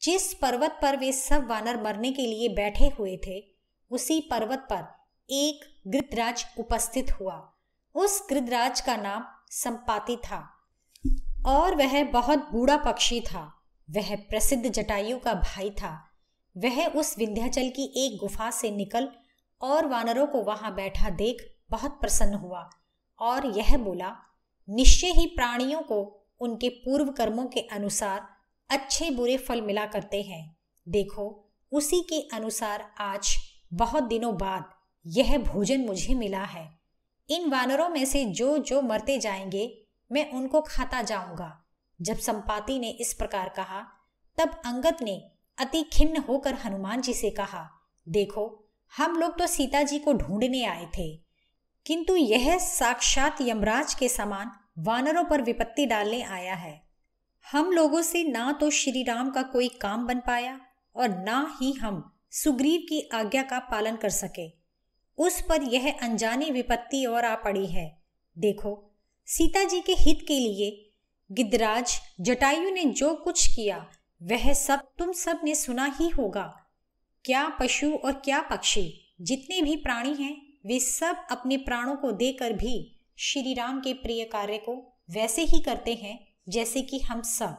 जिस पर्वत पर वे सब वानर मरने के लिए बैठे हुए थे, उसी पर्वत पर एक गृद्धराज उपस्थित हुआ। उस गृद्धराज का नाम संपाति था और वह बहुत बूढ़ा पक्षी था। वह प्रसिद्ध जटायु का भाई था। वह उस विंध्याचल की एक गुफा से निकल और वानरों को वहां बैठा देख बहुत प्रसन्न हुआ और यह बोला, निश्चय ही प्राणियों को उनके पूर्व कर्मों के अनुसार अच्छे बुरे फल मिला करते हैं। देखो, उसी के अनुसार आज बहुत दिनों बाद यह भोजन मुझे मिला है। इन वानरों में से जो जो मरते जाएंगे मैं उनको खाता जाऊंगा। जब संपाति ने इस प्रकार कहा, तब अंगद ने अति खिन्न होकर हनुमान जी से कहा, देखो, हम लोग तो सीता जी को ढूंढने आए थे, किंतु यह साक्षात यमराज के समान वानरों पर विपत्ति डालने आया है। हम लोगों से ना तो श्री राम का कोई काम बन पाया और ना ही हम सुग्रीव की आज्ञा का पालन कर सके। उस पर यह अनजानी विपत्ति और आ पड़ी है। देखो, सीता जी के हित के लिए गिद्धराज जटायु ने जो कुछ किया वह सब तुम सब ने सुना ही होगा। क्या पशु और क्या पक्षी, जितने भी प्राणी हैं, वे सब अपने प्राणों को देकर भी श्री राम के प्रिय कार्य को वैसे ही करते हैं जैसे कि हम सब।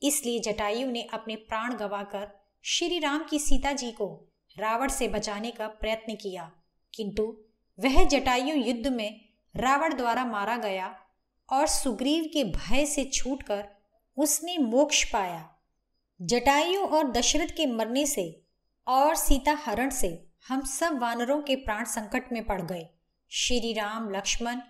इसलिए जटायु ने अपने प्राण गंवाकर श्री राम की सीता जी को रावण से बचाने का प्रयत्न किया, किंतु वह जटायु युद्ध में रावण द्वारा मारा गया और सुग्रीव के भय से छूटकर उसने मोक्ष पाया। जटायु और दशरथ के मरने से और सीता हरण से हम सब वानरों के प्राण संकट में पड़ गए। श्री राम, लक्ष्मण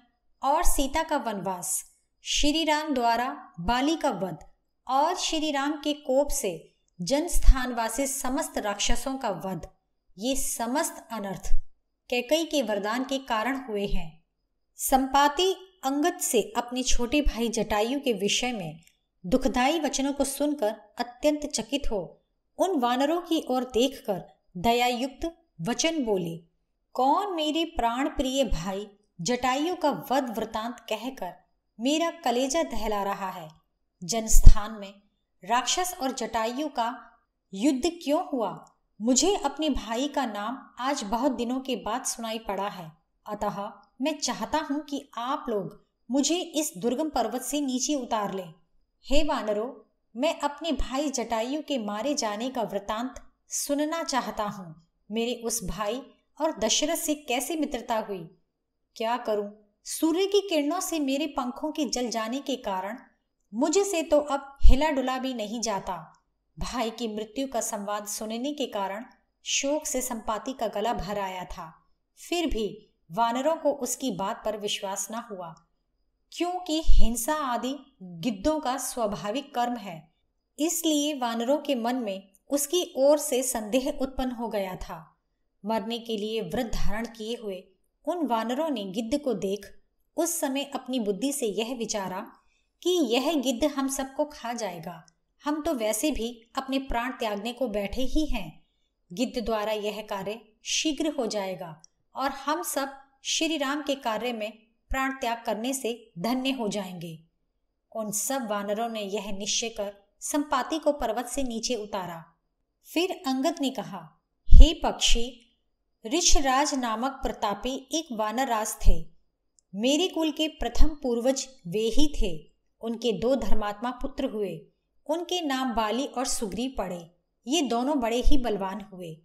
और सीता का वनवास, श्री राम द्वारा बाली का वध और श्री राम के कोप से जनस्थानवासी समस्त राक्षसों का वध, ये समस्त अनर्थ कैकेयी के वरदान के कारण हुए हैं। संपाति अंगद से अपने छोटे भाई जटायु के विषय में दुखदायी वचनों को सुनकर अत्यंत चकित हो उन वानरों की ओर देखकर दयायुक्त वचन बोले, कौन मेरे प्राण प्रिय भाई जटायु का वध वृतांत कहकर मेरा कलेजा दहला रहा है। जनस्थान में राक्षस और जटायु का युद्ध क्यों हुआ? मुझे अपने भाई का नाम आज बहुत दिनों के बाद सुनाई पड़ा है, अतः मैं चाहता हूं कि आप लोग मुझे इस दुर्गम पर्वत से नीचे उतार लें। हे वानरों, मैं अपने भाई जटायु के मारे जाने का वृतांत सुनना चाहता हूं। मेरे उस भाई और दशरथ से कैसे मित्रता हुई? क्या करूं? सूर्य की किरणों से मेरे पंखों के जल जाने के कारण मुझसे तो अब हिला डुला भी नहीं जाता। भाई की मृत्यु का संवाद सुनने के कारण शोक से संपाति का गला भर आया था। फिर भी वानरों को उसकी बात पर विश्वास न हुआ, क्योंकि हिंसा आदि गिद्धों का स्वाभाविक कर्म है। इसलिए वानरों के मन में उसकी ओर से संदेह उत्पन्न हो गया था। मरने के लिए व्रत धारण किए हुए उन वानरों ने गिद्ध को देख उस समय अपनी बुद्धि से यह विचारा कि यह गिद्ध हम सबको खा जाएगा। हम तो वैसे भी अपने प्राण त्यागने को बैठे ही हैं। गिद्ध द्वारा यह कार्य शीघ्र हो जाएगा और हम सब श्री राम के कार्य में प्राण त्याग करने से धन्य हो जाएंगे। उन सब वानरों ने यह निश्चय कर संपाति को पर्वत से नीचे उतारा। फिर अंगद ने कहा, हे पक्षी, ऋषराज नामक प्रतापी एक वानरराज थे। मेरे कुल के प्रथम पूर्वज वे ही थे। उनके 2 धर्मात्मा पुत्र हुए। उनके नाम बाली और सुग्रीव पड़े। ये दोनों बड़े ही बलवान हुए।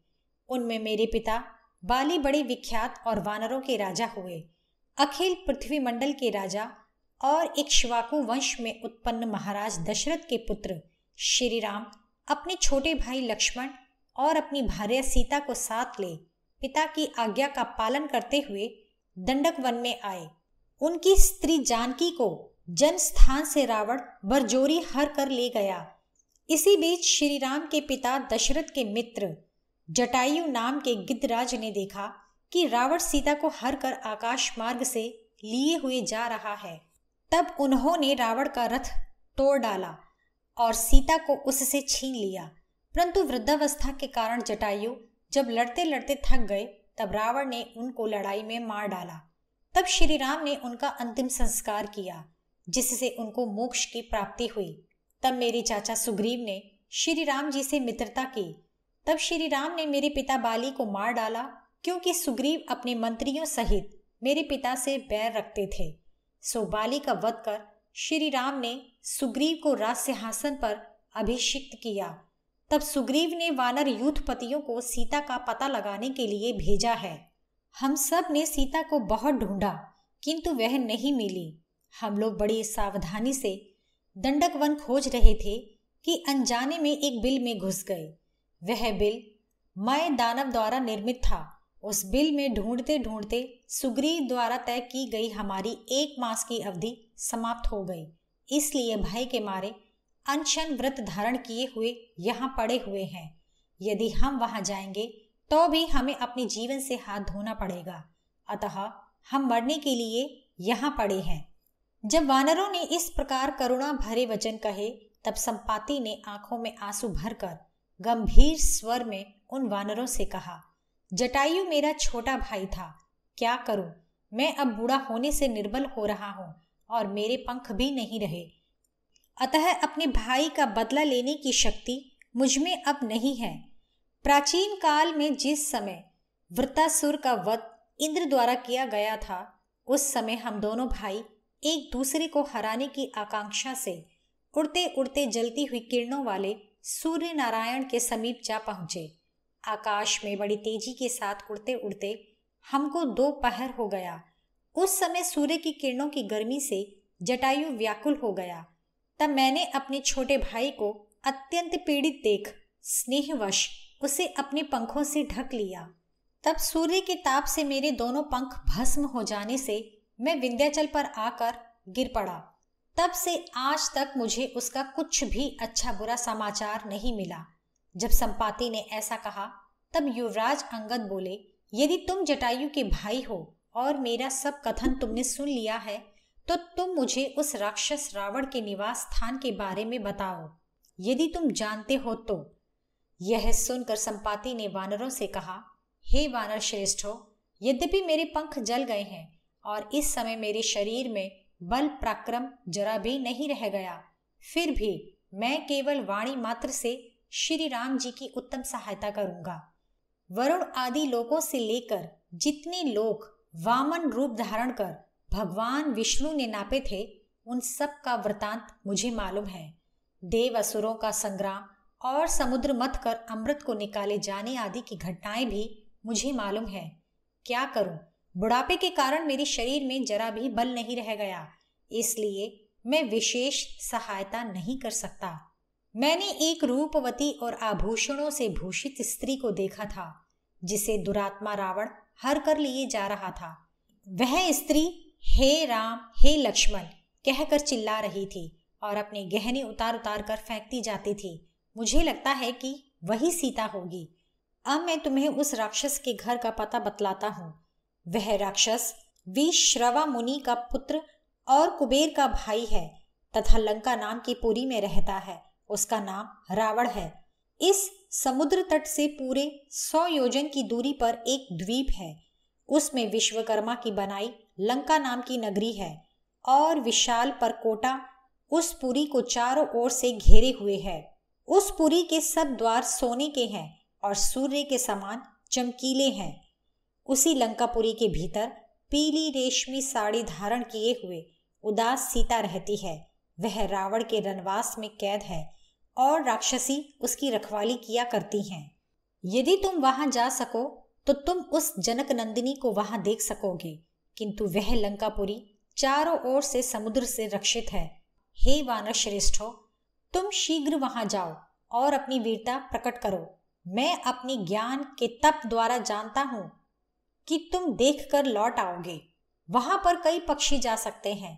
उनमें मेरे पिता बाली बड़े विख्यात और वानरों के राजा हुए। अखिल पृथ्वी मंडल के राजा और इक्ष्वाकु वंश में उत्पन्न महाराज दशरथ के पुत्र श्री राम अपने छोटे भाई लक्ष्मण और अपनी भार्या सीता को साथ ले पिता की आज्ञा का पालन करते हुए दंडक वन में आए। उनकी स्त्री जानकी को जनस्थान से रावण बरजोरी हर कर ले गया। इसी बीच श्री राम के पिता दशरथ के मित्र जटायु नाम के गिद्धराज ने देखा कि रावण सीता को हर कर आकाश मार्ग से लिए हुए जा रहा है। तब उन्होंने रावण का रथ तोड़ डाला और सीता को उससे छीन लिया। परंतु वृद्धावस्था के कारण जटायु जब लड़ते लड़ते थक गए, तब रावण ने उनको लड़ाई में मार डाला। तब श्री राम ने उनका अंतिम संस्कार किया, जिससे उनको मोक्ष की प्राप्ति हुई। तब मेरे चाचा सुग्रीव ने श्री राम जी से मित्रता की। तब श्री राम ने मेरे पिता बाली को मार डाला, क्योंकि सुग्रीव अपने मंत्रियों सहित मेरे पिता से बैर रखते थे। सो बाली का वध कर श्री राम ने सुग्रीव को राज सिंहासन पर अभिषिक्त किया। तब सुग्रीव ने वानर यूथपतियों को सीता का पता लगाने के लिए भेजा है। हम सब ने सीता को बहुत ढूंढा, किंतु वह नहीं मिली। हम लोग बड़ी सावधानी से दंडक वन खोज रहे थे कि अनजाने में एक बिल में घुस गए। वह बिल मय दानव द्वारा निर्मित था। उस बिल में ढूंढते ढूंढते सुग्रीव द्वारा तय की गई हमारी 1 मास की अवधि समाप्त हो गई। इसलिए भय के मारे अनशन व्रत धारण किए हुए यहाँ पड़े हुए हैं। यदि हम वहां जाएंगे तो भी हमें अपने जीवन से हाथ धोना पड़ेगा, अतः हम मरने के लिए यहाँ पड़े हैं। जब वानरों ने इस प्रकार करुणा भरे वचन कहे, तब संपाति ने आंखों में आंसू भरकर गंभीर स्वर में उन वानरों से कहा, जटायु मेरा छोटा भाई था, क्या करूं? मैं अब बूढ़ा होने से निर्बल हो रहा हूं और मेरे पंख भी नहीं रहे, अतः अपने भाई का बदला लेने की शक्ति मुझ में अब नहीं है। प्राचीन काल में जिस समय वृत्तासुर का वध इंद्र द्वारा किया गया था, उस समय हम दोनों भाई एक दूसरे को हराने की आकांक्षा से उड़ते उड़ते जलती हुई किरणों वाले सूर्य नारायण के समीप जा पहुंचे। आकाश में बड़ी तेजी के साथ उड़ते उड़ते हमको 2 पहर हो गया। उस समय सूर्य की किरणों की गर्मी से जटायु व्याकुल हो गया। तब मैंने अपने छोटे भाई को अत्यंत पीड़ित देख स्नेहवश उसे अपने पंखों से ढक लिया। तब सूर्य के ताप से मेरे दोनों पंख भस्म हो जाने से मैं विंध्याचल पर आकर गिर पड़ा। तब से आज तक मुझे उसका कुछ भी अच्छा बुरा समाचार नहीं मिला। जब संपाति ने ऐसा कहा, तब युवराज अंगद बोले, यदि तुम जटायु के भाई हो और मेरा सब कथन तुमने सुन लिया है, तो तुम मुझे उस राक्षस रावण के निवास स्थान के बारे में बताओ, यदि तुम जानते हो तो। यह सुनकर संपाति ने वानरों से कहा, हे वानर श्रेष्ठो, यद्यपि मेरे पंख जल गए हैं और इस समय मेरे शरीर में बल पराक्रम जरा भी नहीं रह गया, फिर भी मैं केवल वाणी मात्र से श्री राम जी की उत्तम सहायता करूंगा। वरुण आदि लोकों से लेकर जितने लोक वामन रूप धारण कर भगवान विष्णु ने नापे थे, उन सब का वृतांत मुझे मालूम है। देव असुरों का संग्राम और समुद्र मथ कर अमृत को निकाले जाने आदि की घटनाएं भी मुझे मालूम है। क्या करूं? बुढ़ापे के कारण मेरे शरीर में जरा भी बल नहीं रह गया, इसलिए मैं विशेष सहायता नहीं कर सकता। मैंने एक रूपवती और आभूषणों से भूषित स्त्री को देखा था, जिसे दुरात्मा रावण हर कर लिए जा रहा था। वह स्त्री हे राम हे लक्ष्मण कहकर चिल्ला रही थी और अपने गहने उतार उतार कर फेंकती जाती थी। मुझे लगता है कि वही सीता होगी। अब मैं तुम्हें उस राक्षस के घर का पता बतलाता हूँ। वह राक्षस विश्रवा मुनि का पुत्र और कुबेर का भाई है तथा लंका नाम की पुरी में रहता है। उसका नाम रावण है। इस समुद्र तट से पूरे 100 योजन की दूरी पर एक द्वीप है। उसमें विश्वकर्मा की बनाई लंका नाम की नगरी है और विशाल परकोटा उस पुरी को चारों ओर से घेरे हुए है। उस पुरी के सब द्वार सोने के हैं और सूर्य के समान चमकीले हैं। उसी लंकापुरी के भीतर पीली रेशमी साड़ी धारण किए हुए उदास सीता रहती है। वह रावण के रनवास में कैद है और राक्षसी उसकी रखवाली किया करती हैं। यदि तुम वहां जा सको तो तुम उस जनक नंदिनी को वहां देख सकोगे, किंतु वह लंकापुरी चारों ओर से समुद्र से रक्षित है। हे वानर श्रेष्ठो, तुम शीघ्र वहां जाओ और अपनी वीरता प्रकट करो। मैं अपने ज्ञान के तप द्वारा जानता हूं कि तुम देखकर लौट आओगे। वहां पर कई पक्षी जा सकते हैं,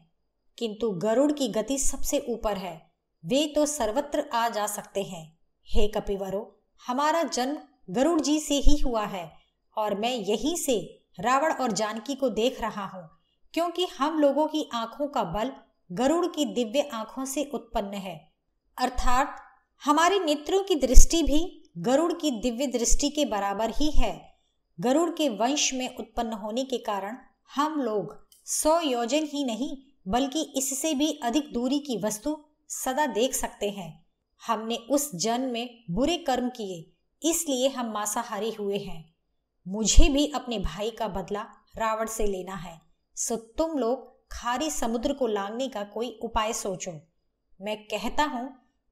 किंतु गरुड़ की गति सबसे ऊपर है। वे तो सर्वत्र आ जा सकते हैं। हे कपिवरो, हमारा जन्म गरुड़ जी से ही हुआ है और मैं यहीं से रावण और जानकी को देख रहा हूं, क्योंकि हम लोगों की आंखों का बल गरुड़ की दिव्य आंखों से उत्पन्न है। अर्थात हमारे नेत्रों की दृष्टि भी गरुड़ की दिव्य दृष्टि के बराबर ही है। गरुड़ के वंश में उत्पन्न होने के कारण हम लोग 100 योजन ही नहीं बल्कि इससे भी अधिक दूरी की वस्तु सदा देख सकते हैं। हमने उस जन्म में बुरे कर्म किए, इसलिए हम मांसाहारी हुए हैं। मुझे भी अपने भाई का बदला रावण से लेना है, सो तुम लोग खारी समुद्र को लांघने का कोई उपाय सोचो। मैं कहता हूं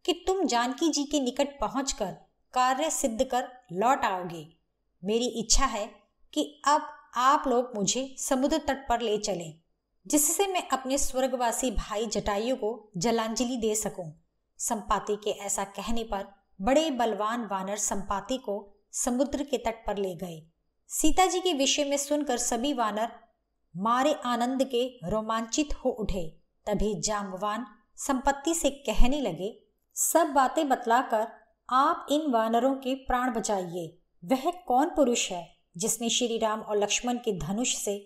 कि तुम जानकी जी के निकट पहुंचकर कार्य सिद्ध कर लौट आओगे। मेरी इच्छा है कि अब आप लोग मुझे समुद्र तट पर ले चलें, जिससे मैं अपने स्वर्गवासी भाई जटायु को जलांजलि दे सकूं। संपाति के ऐसा कहने पर बड़े बलवान वानर संपाति को समुद्र के तट पर ले गए। सीता जी के विषय में सुनकर सभी वानर मारे आनंद के रोमांचित हो उठे। तभी जाम्बवान संपत्ति से कहने लगे, सब बातें बतलाकर आप इन वानरों के प्राण बचाइए। वह कौन पुरुष है जिसने श्री राम और लक्ष्मण के धनुष से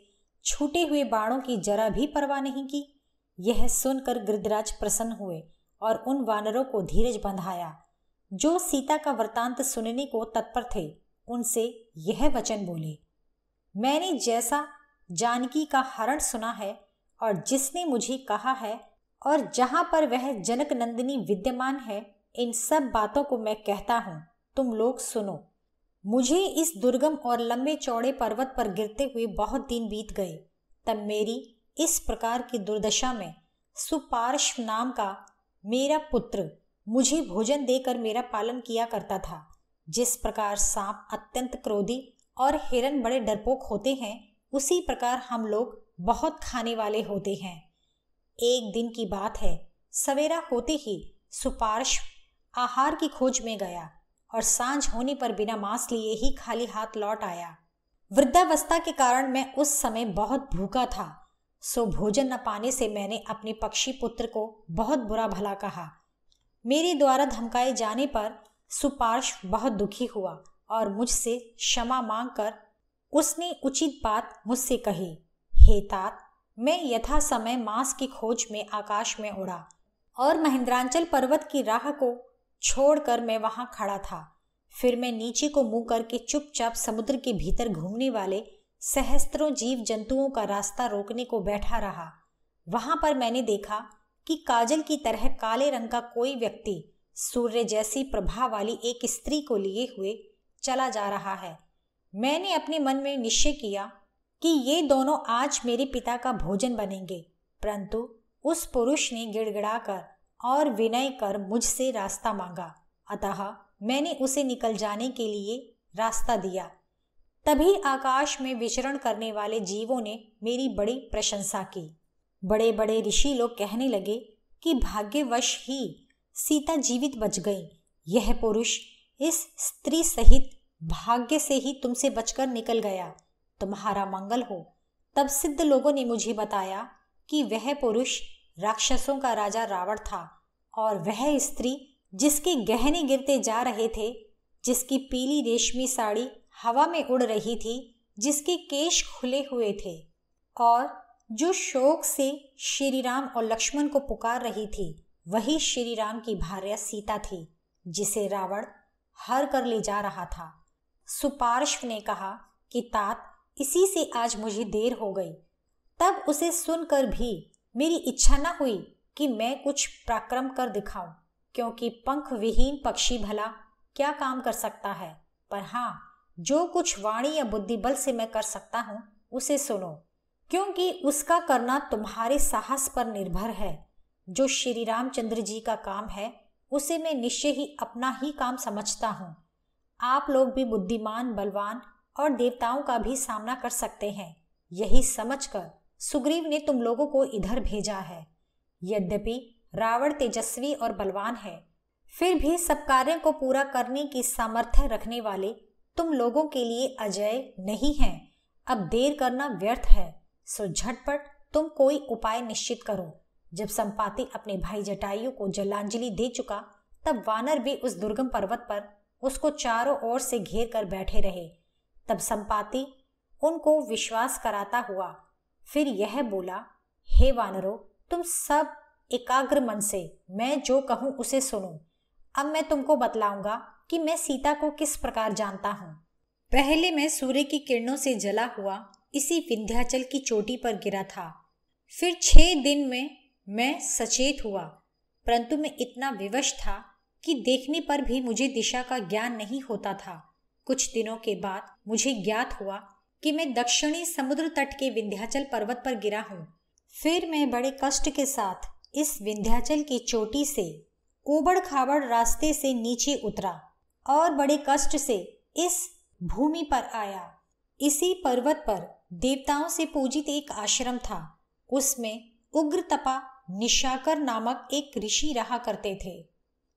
छूटे हुए बाणों की जरा भी परवाह नहीं की? यह सुनकर गृधराज प्रसन्न हुए और उन वानरों को धीरज बंधाया जो सीता का वृतांत सुनने को तत्पर थे। उनसे यह वचन बोले, मैंने जैसा जानकी का हरण सुना है और जिसने मुझे कहा है और जहां पर वह जनक नंदिनी विद्यमान है, इन सब बातों को मैं कहता हूं, तुम लोग सुनो। मुझे इस दुर्गम और लंबे चौड़े पर्वत पर गिरते हुए बहुत दिन बीत गए। तब मेरी इस प्रकार की दुर्दशा में सुपार्श्व नाम का मेरा पुत्र मुझे भोजन देकर मेरा पालन किया करता था। जिस प्रकार सांप अत्यंत क्रोधी और हिरन बड़े डरपोक होते हैं, उसी प्रकार हम लोग बहुत खाने वाले होते हैं। एक दिन की बात है, सवेरा होते ही सुपार्श्व आहार की खोज में गया और सांझ होने पर बिना मांस लिए ही खाली हाथ लौट आया। वृद्धावस्था के कारण मैं उस समय बहुत भूखा था, सो भोजन न पाने से मैंने अपने पक्षी पुत्र को बहुत बुरा भला कहा। मेरे द्वारा धमकाए जाने पर सुपार्श्व बहुत दुखी हुआ और मुझसे क्षमा मांगकर उसने उचित बात मुझसे कही। हे तात, मैं यथा समय मांस की खोज में आकाश में उड़ा और महेंद्रांचल पर्वत की राह को छोड़कर मैं वहां खड़ा था। फिर मैं नीचे को मुंह करके चुपचाप समुद्र के भीतर घूमने वाले सहस्त्रों जीव जंतुओं का रास्ता रोकने को बैठा रहा। वहां पर मैंने देखा कि काजल की तरह काले रंग का कोई व्यक्ति सूर्य जैसी प्रभा वाली एक स्त्री को लिए हुए चला जा रहा है। मैंने अपने मन में निश्चय किया कि ये दोनों आज मेरे पिता का भोजन बनेंगे, परंतु उस पुरुष ने गिड़गिड़ाकर और विनय कर मुझसे रास्ता मांगा। अतः मैंने उसे निकल जाने के लिए रास्ता दिया। तभी आकाश में विचरण करने वाले जीवों ने मेरी बड़ी प्रशंसा की। बड़े बड़े ऋषि लोग कहने लगे कि भाग्यवश ही सीता जीवित बच गई। यह पुरुष इस स्त्री सहित भाग्य से ही तुमसे बचकर निकल गया, तुम्हारा मंगल हो। तब सिद्ध लोगों ने मुझे बताया कि वह पुरुष राक्षसों का राजा रावण था और वह स्त्री जिसके गहने गिरते जा रहे थे, जिसकी पीली रेशमी साड़ी हवा में उड़ रही थी, जिसके केश खुले हुए थे और जो शोक से श्री राम और लक्ष्मण को पुकार रही थी, वही श्री राम की भार्या सीता थी, जिसे रावण हर कर ले जा रहा था। सुपार्श्व ने कहा कि तात, इसी से आज मुझे देर हो गई। तब उसे सुनकर भी मेरी इच्छा न हुई कि मैं कुछ पराक्रम कर दिखाऊं, क्योंकि पंख विहीन पक्षी भला क्या काम कर सकता है। पर हाँ, जो कुछ वाणी या बुद्धि बल से मैं कर सकता हूं, उसे सुनो, क्योंकि उसका करना तुम्हारे साहस पर निर्भर है। जो श्री रामचंद्र जी का काम है, उसे मैं निश्चय ही अपना ही काम समझता हूँ। आप लोग भी बुद्धिमान, बलवान और देवताओं का भी सामना कर सकते हैं। यही समझकर सुग्रीव ने तुम लोगों को इधर भेजा है। यद्यपि रावण तेजस्वी और बलवान है, फिर भी सब कार्यों को पूरा करने की सामर्थ्य रखने वाले तुम लोगों के लिए अजय नहीं हैं। अब देर करना व्यर्थ है, सो झटपट तुम कोई उपाय निश्चित करो। जब संपाति अपने भाई जटायु को जलांजलि दे चुका, तब वानर भी उस दुर्गम पर्वत पर उसको चारों ओर से घेर कर बैठे रहे। तब संपाति उनको विश्वास कराता हुआ फिर यह बोला, हे वानरों, तुम सब एकाग्र मन से मैं जो कहूं उसे सुनो। अब मैं तुमको बतलाऊंगा कि मैं सीता को किस प्रकार जानता हूं। पहले मैं सूर्य की किरणों से जला हुआ इसी विंध्याचल की चोटी पर गिरा था। फिर 6 दिन में मैं सचेत हुआ, परंतु मैं इतना विवश था कि देखने पर भी मुझे दिशा का ज्ञान नहीं होता था। कुछ दिनों के बाद मुझे ज्ञात हुआ कि मैं दक्षिणी समुद्र तट के विंध्याचल पर्वत पर गिरा हूँ। फिर मैं बड़े कष्ट के साथ इस विंध्याचल की चोटी से ऊबड़ खाबड़ रास्ते से नीचे उतरा और बड़े कष्ट से इस भूमि पर आया। इसी पर्वत पर देवताओं से पूजित एक आश्रम था। उसमें उग्रतपा निशाकर नामक एक ऋषि रहा करते थे।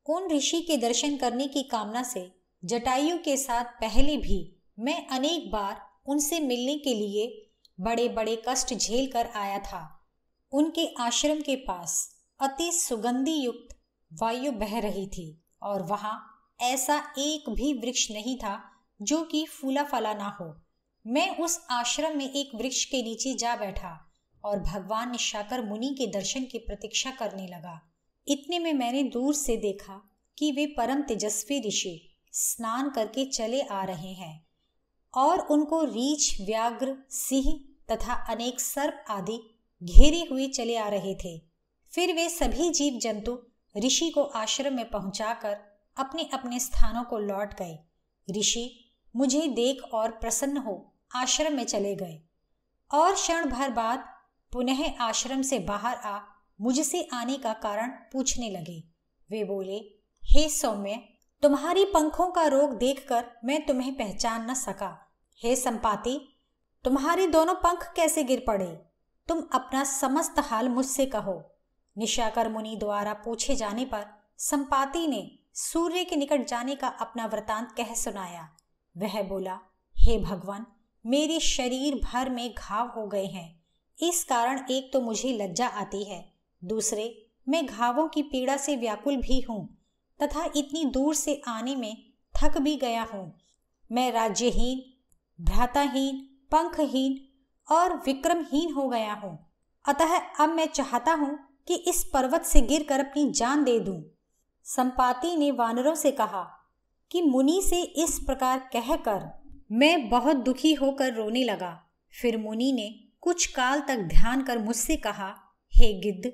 उन ऋषि के दर्शन करने की कामना से जटायु के साथ पहले भी मैं अनेक बार उनसे मिलने के लिए बड़े बड़े कष्ट झेल कर आया था। उनके आश्रम के पास अति सुगंधि युक्त वायु बह रही थी और वहां ऐसा एक भी वृक्ष नहीं था जो कि फूला फला ना हो। मैं उस आश्रम में एक वृक्ष के नीचे जा बैठा और भगवान निशाकर मुनि के दर्शन की प्रतीक्षा करने लगा। इतने में मैंने दूर से देखा कि वे परम तेजस्वी ऋषि स्नान करके चले आ रहे हैं और उनको रीछ, व्याघ्र, सिंह तथा अनेक सर्प आदि घेरे हुए चले आ रहे थे। फिर वे सभी जीव जंतु ऋषि को आश्रम में पहुंचाकर अपने अपने स्थानों को लौट गए। ऋषि मुझे देख और प्रसन्न हो आश्रम में चले गए और क्षण भर बाद पुनः आश्रम से बाहर आ मुझसे आने का कारण पूछने लगे। वे बोले, हे सौम्य, तुम्हारी पंखों का रोग देखकर मैं तुम्हें पहचान न सका। हे संपाति, तुम्हारे दोनों पंख कैसे गिर पड़े? तुम अपना समस्त हाल मुझसे कहो। निशाकर मुनि द्वारा पूछे जाने पर संपाति ने सूर्य के निकट जाने का अपना वृतांत कह सुनाया। वह बोला, हे भगवान, मेरे शरीर भर में घाव हो गए हैं। इस कारण एक तो मुझे लज्जा आती है, दूसरे मैं घावों की पीड़ा से व्याकुल भी हूँ तथा इतनी दूर से आने में थक भी गया हूँ। मैं राज्यहीन, भ्राताहीन, पंखहीन और विक्रमहीन हो गया हूँ। अतः अब मैं चाहता हूँ कि इस पर्वत से गिरकर अपनी जान दे दूं। संपाति ने वानरों से कहा कि मुनि से इस प्रकार कहकर मैं बहुत दुखी होकर रोने लगा। फिर मुनि ने कुछ काल तक ध्यान कर मुझसे कहा, हे गिद्ध,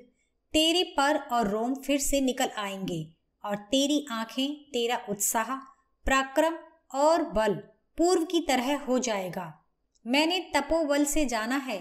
तेरे पर और रोम फिर से निकल आएंगे और तेरी आंखें, तेरा उत्साह, पराक्रम और बल पूर्व की तरह हो जाएगा। मैंने तपोबल से जाना है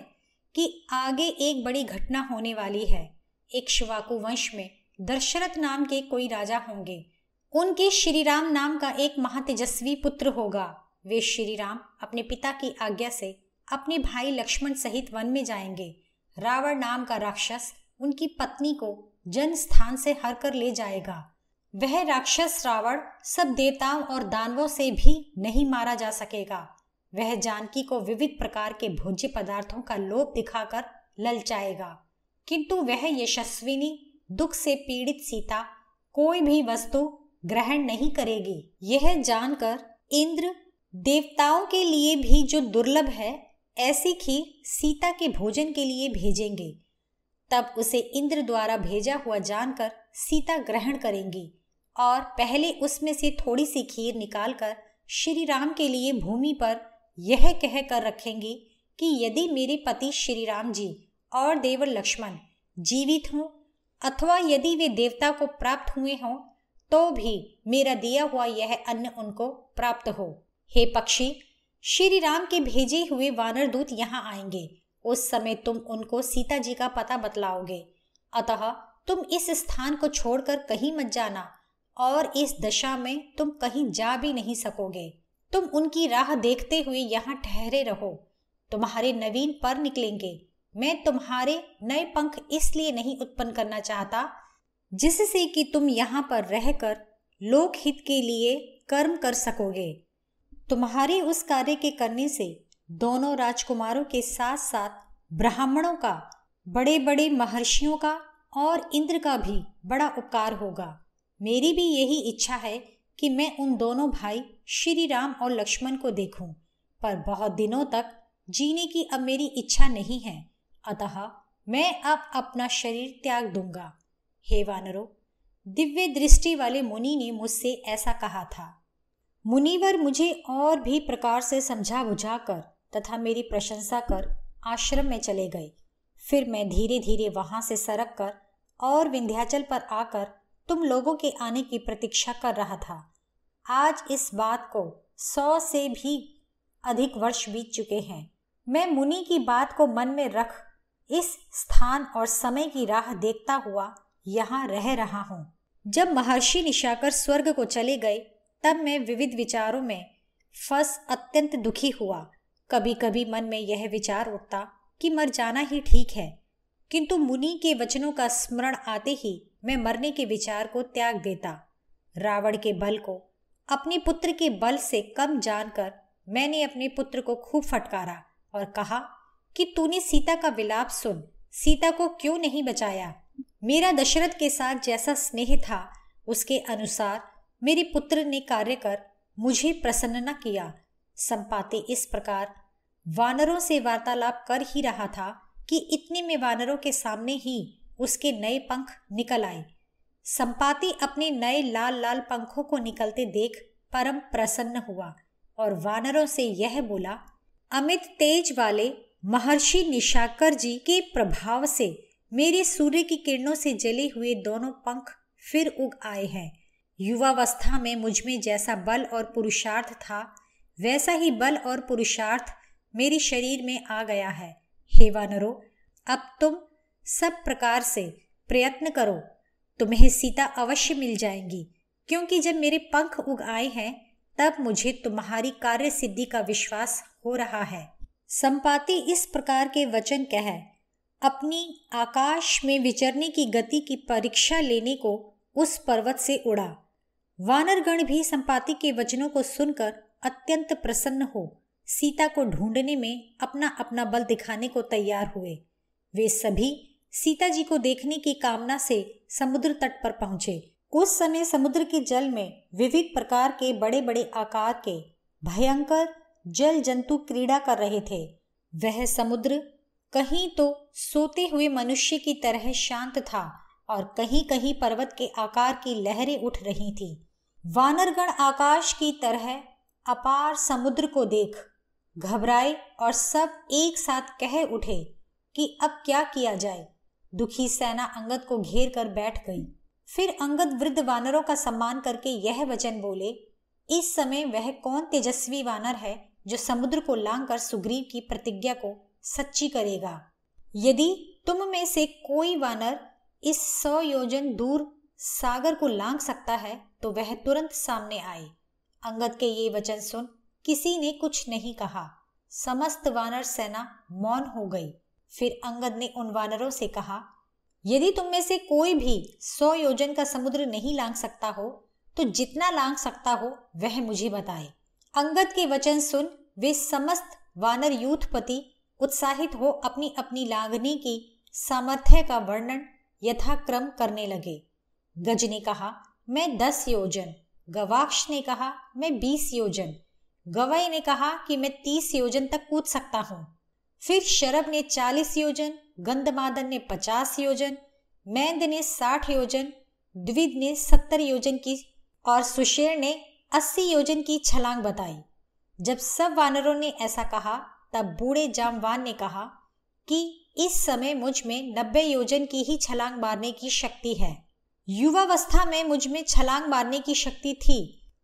कि आगे एक बड़ी घटना होने वाली है। इक्ष्वाकु वंश में दशरथ नाम के कोई राजा होंगे। उनके श्रीराम नाम का एक महातेजस्वी पुत्र होगा। वे श्रीराम अपने पिता की आज्ञा से अपने भाई लक्ष्मण सहित वन में जाएंगे। रावण नाम का राक्षस उनकी पत्नी को जन स्थान से हर कर ले जाएगा। वह राक्षस रावण सब देवताओं और दानवों से भी नहीं मारा जा सकेगा। वह जानकी को विविध प्रकार के भोज्य पदार्थों का लोभ दिखाकर ललचाएगा, किंतु वह यशस्विनी, दुख से पीड़ित सीता कोई भी वस्तु ग्रहण नहीं करेगी। यह जानकर इंद्र देवताओं के लिए भी जो दुर्लभ है ऐसी खीर सीता के भोजन के लिए भेजेंगे। तब उसे इंद्र द्वारा भेजा हुआ जानकर सीता ग्रहण करेंगी और पहले उसमें से थोड़ी सी खीर निकालकर श्री राम के लिए भूमि पर यह कह कर रखेंगी कि यदि मेरे पति श्री राम जी और देवर लक्ष्मण जीवित हों अथवा यदि वे देवता को प्राप्त हुए हों तो भी मेरा दिया हुआ यह अन्न उनको प्राप्त हो। हे पक्षी, श्री राम के भेजे हुए वानर दूत यहाँ आएंगे। उस समय तुम उनको सीता जी का पता बतलाओगे। अतः तुम इस स्थान को छोड़कर कहीं मत जाना और इस दशा में तुम कहीं जा भी नहीं सकोगे। तुम उनकी राह देखते हुए यहाँ ठहरे रहो। तुम्हारे नवीन पर निकलेंगे। मैं तुम्हारे नए पंख इसलिए नहीं उत्पन्न करना चाहता जिससे कि तुम यहाँ पर रहकर लोकहित के लिए कर्म कर सकोगे। तुम्हारे उस कार्य के करने से दोनों राजकुमारों के साथ साथ ब्राह्मणों का, बड़े बड़े महर्षियों का और इंद्र का भी बड़ा उपकार होगा। मेरी भी यही इच्छा है कि मैं उन दोनों भाई श्री राम और लक्ष्मण को देखूं, पर बहुत दिनों तक जीने की अब मेरी इच्छा नहीं है। अतः मैं अब अपना शरीर त्याग दूंगा। हे वानरों, दिव्य दृष्टि वाले मुनि ने मुझसे ऐसा कहा था। मुनिवर मुझे और भी प्रकार से समझा बुझाकर तथा मेरी प्रशंसा कर आश्रम में चले गए। फिर मैं धीरे धीरे वहां से सरक कर और विंध्याचल पर आकर तुम लोगों के आने की प्रतीक्षा कर रहा था। आज इस बात को 100 से भी अधिक वर्ष बीत चुके हैं। मैं मुनि की बात को मन में रख इस स्थान और समय की राह देखता हुआ यहाँ रह रहा हूँ। जब महर्षि निशाकर स्वर्ग को चले गए तब मैं विविध विचारों में फंस अत्यंत दुखी हुआ। कभी कभी मन में यह विचार उठता कि मर जाना ही ठीक है, किंतु मुनि के वचनों का स्मरण आते ही मैं मरने के विचार को त्याग देता। रावण के बल को अपने पुत्र के बल से कम जानकर मैंने अपने पुत्र को खूब फटकारा और कहा कि तूने सीता का विलाप सुन, सीता को क्यों नहीं बचाया? मेरा दशरथ के साथ जैसा स्नेह था उसके अनुसार मेरे पुत्र ने कार्य कर मुझे प्रसन्न न किया। संपाति इस प्रकार वानरों से वार्तालाप कर ही रहा था कि इतने में वानरों के सामने ही उसके नए पंख निकल आए। संपाति अपने नए लाल लाल पंखों को निकलते देख परम प्रसन्न हुआ और वानरों से यह बोला, अमित तेज वाले महर्षि निशाकर जी के प्रभाव से मेरे सूर्य की किरणों से जले हुए दोनों पंख फिर उग आए हैं। युवावस्था में मुझ में जैसा बल और पुरुषार्थ था वैसा ही बल और पुरुषार्थ मेरे शरीर में आ गया है। हे वानरों, अब तुम सब प्रकार से प्रयत्न करो, तुम्हें सीता अवश्य मिल जाएंगी, क्योंकि जब मेरे पंख उग आए हैं तब मुझे तुम्हारी कार्य सिद्धि का विश्वास हो रहा है। संपाति इस प्रकार के वचन कह अपनी आकाश में विचरने की गति की परीक्षा लेने को उस पर्वत से उड़ा। वानरगण भी संपाति के वचनों को सुनकर अत्यंत प्रसन्न हो सीता को ढूंढने में अपना अपना बल दिखाने को तैयार हुए। वे सभी सीता जी को देखने की कामना से समुद्र तट पर पहुंचे। उस समय समुद्र के जल में विविध प्रकार के बड़े बड़े आकार के भयंकर जल जंतु क्रीड़ा कर रहे थे। वह समुद्र कहीं तो सोते हुए मनुष्य की तरह शांत था और कहीं कहीं पर्वत के आकार की लहरें उठ रही थी। वानरगण आकाश की तरह अपार समुद्र को देख घबराए और सब एक साथ कह उठे कि अब क्या किया जाए। दुखी सेना अंगद को घेर कर बैठ गई। फिर अंगद वृद्ध वानरों का सम्मान करके यह वचन बोले, इस समय वह कौन तेजस्वी वानर है जो समुद्र को लांघकर सुग्रीव की प्रतिज्ञा को सच्ची करेगा? यदि तुम में से कोई वानर इस 100 योजन दूर सागर को लांघ सकता है तो वह तुरंत सामने आए। अंगद के ये वचन सुन किसी ने कुछ नहीं कहा। समस्त वानर सेना मौन हो गई। फिर अंगद ने उन वानरों से कहा, यदि तुम में से कोई भी 100 योजन का समुद्र नहीं लांघ सकता हो तो जितना लांघ सकता हो वह मुझे बताए। अंगद के वचन सुन वे समस्त वानर यूथपति उत्साहित हो अपनी अपनी लांघने की सामर्थ्य का वर्णन यथाक्रम करने लगे। गज ने कहा, मैं 10 योजन। गवाक्ष ने कहा, मैं 20 योजन। गवई ने कहा कि मैं 30 योजन तक कूद सकता हूँ। फिर शरभ ने 40 योजन, गंधमादन ने 50 योजन, मैंद ने 60 योजन, द्विद ने 70 योजन की और सुशेर ने 80 योजन की छलांग बताई। जब सब वानरों ने ऐसा कहा तब बूढ़े जामवान ने कहा कि इस समय मुझ में 90 योजन की ही छलांग मारने की शक्ति है। युवावस्था में मुझ में छलांग मारने की शक्ति थी,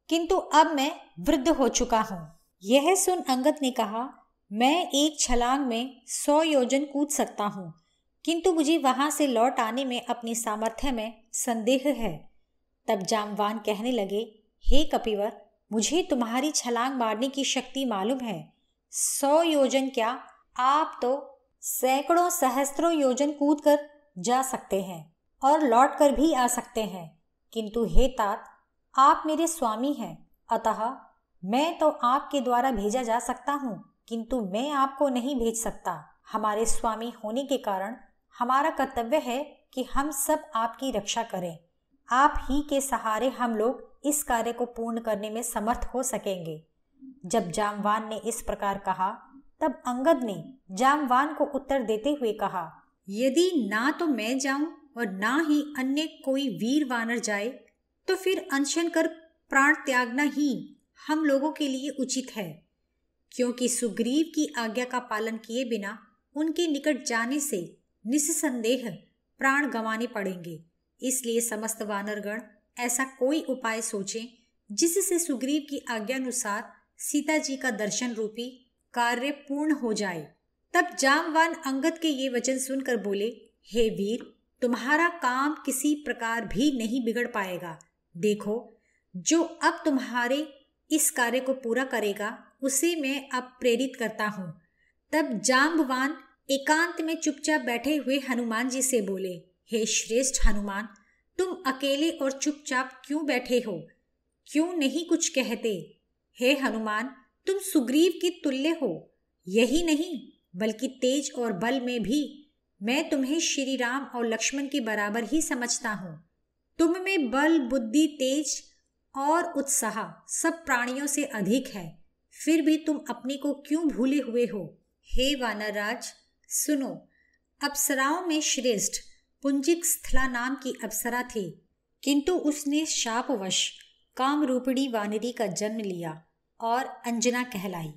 किंतु अब मैं वृद्ध हो चुका हूँ। यह सुन अंगद ने कहा, मैं एक छलांग में 100 योजन कूद सकता हूँ, किंतु मुझे वहां से लौट आने में अपनी सामर्थ्य में संदेह है। तब जामवान कहने लगे, हे कपिवर, मुझे तुम्हारी छलांग मारने की शक्ति मालूम है। 100 योजन क्या, आप तो सैकड़ों सहस्त्रों योजन कूद कर जा सकते हैं और लौट कर भी आ सकते हैं, किंतु हे तात, आप मेरे स्वामी हैं, अतः मैं तो आपके द्वारा भेजा जा सकता हूँ, किंतु मैं आपको नहीं भेज सकता। हमारे स्वामी होने के कारण हमारा कर्तव्य है कि हम सब आपकी रक्षा करें। आप ही के सहारे हम लोग इस कार्य को पूर्ण करने में समर्थ हो सकेंगे। जब जामवान ने इस प्रकार कहा तब अंगद ने जामवान को उत्तर देते हुए कहा, यदि ना तो मैं जाऊं और ना ही अन्य कोई वीर वानर जाए तो फिर अनशन कर प्राण त्यागना ही हम लोगों के लिए उचित है, क्योंकि सुग्रीव की आज्ञा का पालन किए बिना उनके निकट जाने से निस्संदेह प्राण गंवाने पड़ेंगे। इसलिए समस्त वानरगण ऐसा कोई उपाय सोचें जिससे सुग्रीव की आज्ञानुसार सीता जी का दर्शन रूपी कार्य पूर्ण हो जाए। तब जामवान अंगद के ये वचन सुनकर बोले, हे वीर, तुम्हारा काम किसी प्रकार भी नहीं बिगड़ पाएगा। देखो, जो अब तुम्हारे इस कार्य को पूरा करेगा उसे मैं अब प्रेरित करता हूँ। तब जाम्बवान एकांत में चुपचाप बैठे हुए हनुमान जी से बोले, हे श्रेष्ठ हनुमान, तुम अकेले और चुपचाप क्यों बैठे हो? क्यों नहीं कुछ कहते? हे हनुमान, तुम सुग्रीव की तुल्य हो। यही नहीं बल्कि तेज और बल में भी मैं तुम्हें श्री राम और लक्ष्मण के बराबर ही समझता हूँ। तुम में बल, बुद्धि, तेज और उत्साह सब प्राणियों से अधिक है, फिर भी तुम अपने को क्यों भूले हुए हो? हे वानरराज, सुनो, अप्सराओं में श्रेष्ठ पुंजिक स्थला नाम की अप्सरा थी, किंतु उसने शापवश कामरूपिणी वानरी का जन्म लिया और अंजना कहलाई।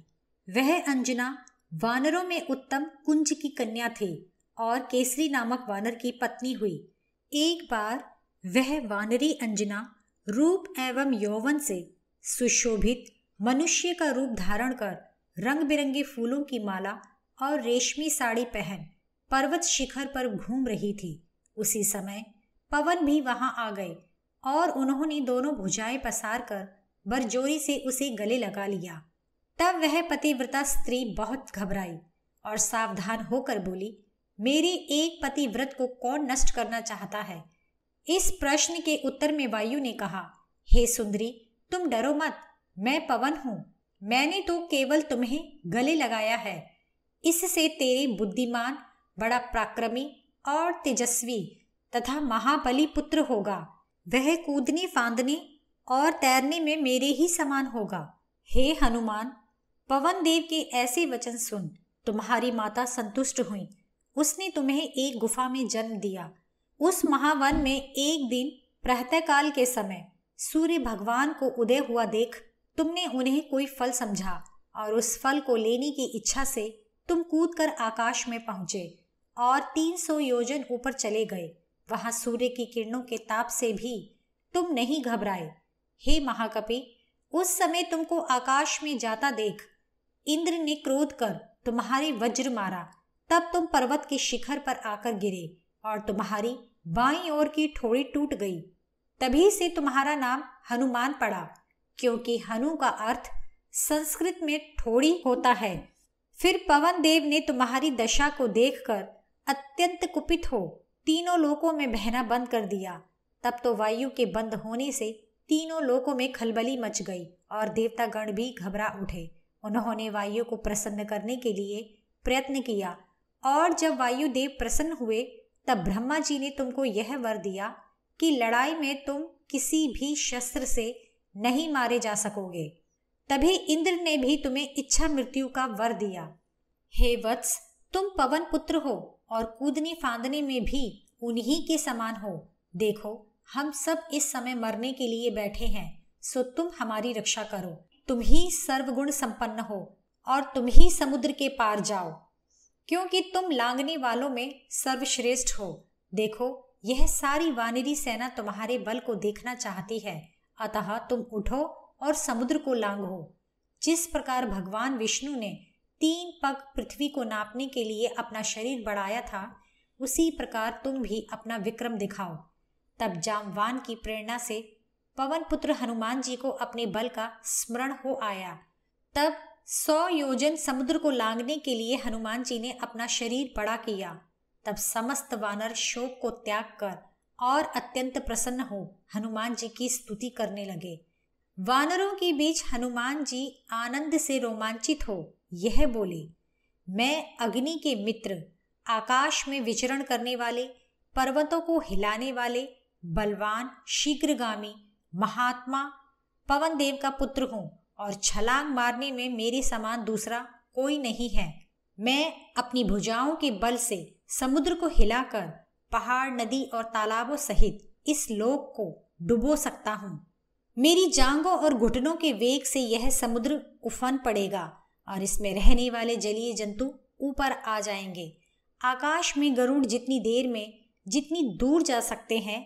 वह अंजना वानरों में उत्तम कुंज की कन्या थी और केसरी नामक वानर की पत्नी हुई। एक बार वह वानरी अंजना रूप एवं यौवन से सुशोभित मनुष्य का रूप धारण कर रंग बिरंगे फूलों की माला और रेशमी साड़ी पहन पर्वत शिखर पर घूम रही थी। उसी समय पवन भी वहां आ गए और उन्होंने दोनों भुजाएं पसार कर बरजोरी से उसे गले लगा लिया। तब वह पतिव्रता स्त्री बहुत घबराई और सावधान होकर बोली, मेरे एक पतिव्रत को कौन नष्ट करना चाहता है? इस प्रश्न के उत्तर में वायु ने कहा, हे सुंदरी, तुम डरो मत, मैं पवन हूं। मैंने तो केवल तुम्हें गले लगाया है। इससे तेरे बुद्धिमान, बड़ा पराक्रमी और तेजस्वी तथा महाबली पुत्र होगा। वह कूदने फांदने और तैरने में मेरे ही समान होगा। हे हनुमान, पवन देव के ऐसे वचन सुन तुम्हारी माता संतुष्ट हुई। उसने तुम्हें एक गुफा में जन्म दिया। उस महावन में एक दिन प्रातःकाल के समय सूर्य भगवान को उदय हुआ देख तुमने उन्हें कोई फल समझा और उस फल को लेने की इच्छा से तुम कूदकर आकाश में पहुंचे और 300 योजन ऊपर चले गए। वहां सूर्य की किरणों के ताप से भी तुम नहीं घबराए। हे महाकपि, उस समय तुमको आकाश में जाता देख इंद्र ने क्रोध कर तुम्हारे वज्र मारा। तब तुम पर्वत के शिखर पर आकर गिरे और तुम्हारी बाईं ओर की ठोड़ी टूट गई। तभी से तुम्हारा नाम हनुमान पड़ा, क्योंकि हनु का अर्थ संस्कृत में ठोड़ी होता है। फिर पवन देव ने तुम्हारी दशा को देखकर अत्यंत कुपित हो तीनों लोकों में बहना बंद कर दिया। तब तो वायु के बंद होने से तीनों लोकों में खलबली मच गई और देवतागण भी घबरा उठे। उन्होंने वायु को प्रसन्न करने के लिए प्रयत्न किया और जब वायु देव प्रसन्न हुए तब ब्रह्मा जी ने तुमको यह वर दिया कि लड़ाई में तुम किसी भी शस्त्र से नहीं मारे जा सकोगे। तभी इंद्र ने भी तुम्हें इच्छा मृत्यु का वर दिया। हे वत्स, तुम पवन पुत्र हो और कूदने फांदने में भी उन्हीं के समान हो। देखो, हम सब इस समय मरने के लिए बैठे हैं, सो तुम हमारी रक्षा करो। तुम ही सर्वगुण संपन्न हो और तुम ही समुद्र के पार जाओ, क्योंकि तुम लांघने वालों में सर्वश्रेष्ठ हो। देखो, यह सारी वानरी सेना तुम्हारे बल को देखना चाहती है, अतः तुम उठो और समुद्र को लांघो। जिस प्रकार भगवान विष्णु ने 3 पग पृथ्वी को नापने के लिए अपना शरीर बढ़ाया था, उसी प्रकार तुम भी अपना विक्रम दिखाओ। तब जामवान की प्रेरणा से पवन पुत्र हनुमान जी को अपने बल का स्मरण हो आया। तब 100 योजन समुद्र को लांघने के लिए हनुमान जी ने अपना शरीर बड़ा किया। तब समस्त वानर शोक को त्याग कर और अत्यंत प्रसन्न हो हनुमान जी की स्तुति करने लगे। वानरों के बीच हनुमान जी आनंद से रोमांचित हो यह बोले, मैं अग्नि के मित्र, आकाश में विचरण करने वाले, पर्वतों को हिलाने वाले, बलवान, शीघ्रगामी, महात्मा पवन देव का पुत्र हूँ और छलांग मारने में मेरे समान दूसरा कोई नहीं है। मैं अपनी भुजाओं के बल से समुद्र को हिलाकर पहाड़, नदी और तालाबों सहित इस लोक को डुबो सकता हूँ। मेरी जांघों और घुटनों के वेग से यह समुद्र उफन पड़ेगा और इसमें रहने वाले जलीय जंतु ऊपर आ जाएंगे। आकाश में गरुड़ जितनी देर में जितनी दूर जा सकते हैं,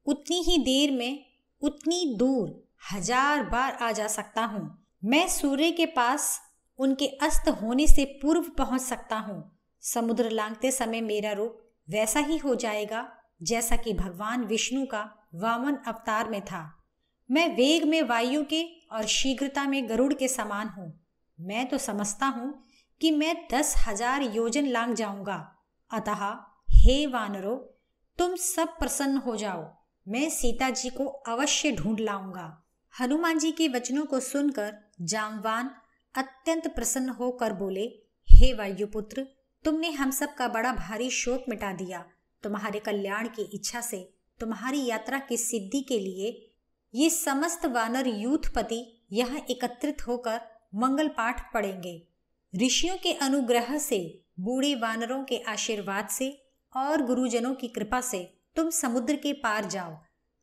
उतनी ही देर में उतनी दूर 1000 बार आ जा सकता हूँ। मैं सूर्य के पास उनके अस्त होने से पूर्व पहुंच सकता हूँ। समुद्र लांघते समय मेरा रूप वैसा ही हो जाएगा जैसा कि भगवान विष्णु का वामन अवतार में था। मैं वेग में वायु के और शीघ्रता में गरुड़ के समान हूँ। मैं तो समझता हूँ कि मैं 10,000 योजन लांघ जाऊंगा। अतः हे वानरों, तुम सब प्रसन्न हो जाओ। मैं सीता जी को अवश्य ढूंढ लाऊंगा। हनुमान जी के वचनों को सुनकर जामवान अत्यंत प्रसन्न होकर बोले, हे वायुपुत्र, तुमने हम सब का बड़ा भारी शोक मिटा दिया। तुम्हारे कल्याण की इच्छा से तुम्हारी यात्रा की सिद्धि के लिए ये समस्त वानर यूथपति यहाँ एकत्रित होकर मंगल पाठ पढ़ेंगे। ऋषियों के अनुग्रह से, बूढ़े वानरों के आशीर्वाद से और गुरुजनों की कृपा से तुम समुद्र के पार जाओ।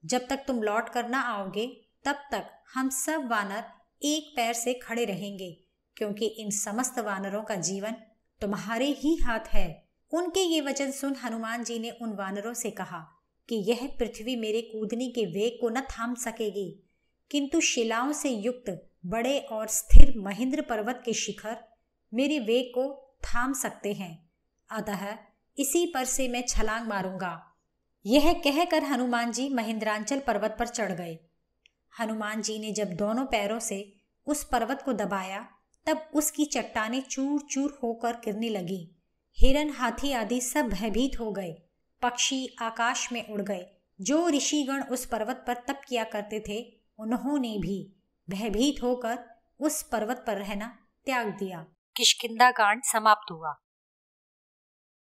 जब तक तुम लौट कर न आओगे तब तक हम सब वानर एक पैर से खड़े रहेंगे, क्योंकि इन समस्त वानरों का जीवन तुम्हारे ही हाथ है। उनके ये वचन सुन हनुमान जी ने उन वानरों से कहा कि यह पृथ्वी मेरे कूदने के वेग को न थाम सकेगी, किंतु शिलाओं से युक्त बड़े और स्थिर महेंद्र पर्वत के शिखर मेरे वेग को थाम सकते हैं। अतः इसी पर से मैं छलांग मारूंगा। यह कहकर हनुमान जी महेंद्रांचल पर्वत पर चढ़ गए। हनुमान जी ने जब दोनों पैरों से उस पर्वत को दबाया तब उसकी चट्टानें चूर चूर होकर गिरने लगी। हिरन, हाथी आदि सब भयभीत हो गए। पक्षी आकाश में उड़ गए। जो ऋषिगण उस पर्वत पर तप किया करते थे उन्होंने भी भयभीत होकर उस पर्वत पर रहना त्याग दिया। किष्किंधा कांड समाप्त हुआ।